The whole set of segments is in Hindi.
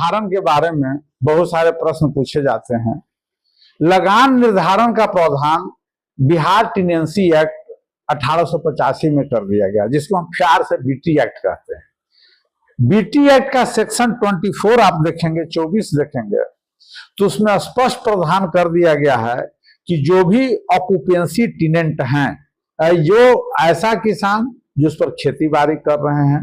निर्धारण के बारे में बहुत सारे प्रश्न पूछे जाते हैं। लगान निर्धारण का प्रावधान बिहार टेनेंसी एक्ट 1885 में कर दिया गया, जिसको हम प्यार से बीटी एक्ट कहते हैं। बीटी एक्ट का सेक्शन 24 आप देखेंगे, 24 देखेंगे तो उसमें स्पष्ट प्रावधान कर दिया गया है कि जो भी ऑक्यूपेंसी टेनेंट हैं, जो ऐसा किसान जिस पर खेती बाड़ी कर रहे हैं,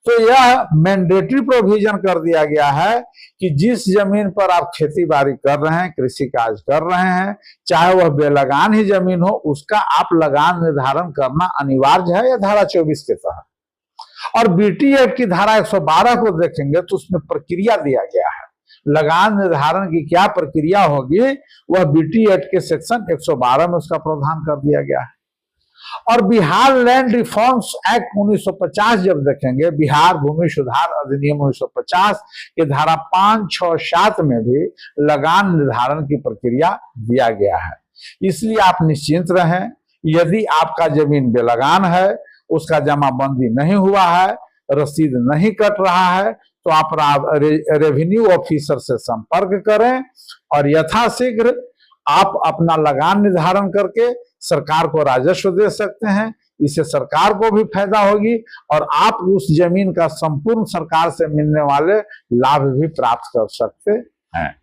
तो यह मैंडेटरी प्रोविजन कर दिया गया है कि जिस जमीन पर आप खेती बाड़ी कर रहे हैं, कृषि कार्य कर रहे हैं, चाहे वह बेलगान ही जमीन हो, उसका आप लगान निर्धारण करना अनिवार्य है, यह धारा 24 के तहत। और बीटी एक्ट की धारा 112 को देखेंगे तो उसमें प्रक्रिया दिया गया है। लगान निर्धारण की क्या प्रक्रिया होगी, वह बीटी एक्ट के सेक्शन 112 में उसका प्रावधान कर दिया गया है। और बिहार लैंड रिफॉर्म्स एक्ट 1950 जब देखेंगे, बिहार भूमि सुधार अधिनियम 1950 के धारा 5, 6, 7 में भी लगान निर्धारण की प्रक्रिया दिया गया है। इसलिए आप निश्चिंत रहें, यदि आपका जमीन बेलगान है, उसका जमाबंदी नहीं हुआ है, रसीद नहीं कट रहा है, तो आप रेवेन्यू ऑफिसर से संपर्क करें और यथाशीघ्र आप अपना लगान निर्धारण करके सरकार को राजस्व दे सकते हैं। इससे सरकार को भी फायदा होगी और आप उस जमीन का संपूर्ण सरकार से मिलने वाले लाभ भी प्राप्त कर सकते हैं।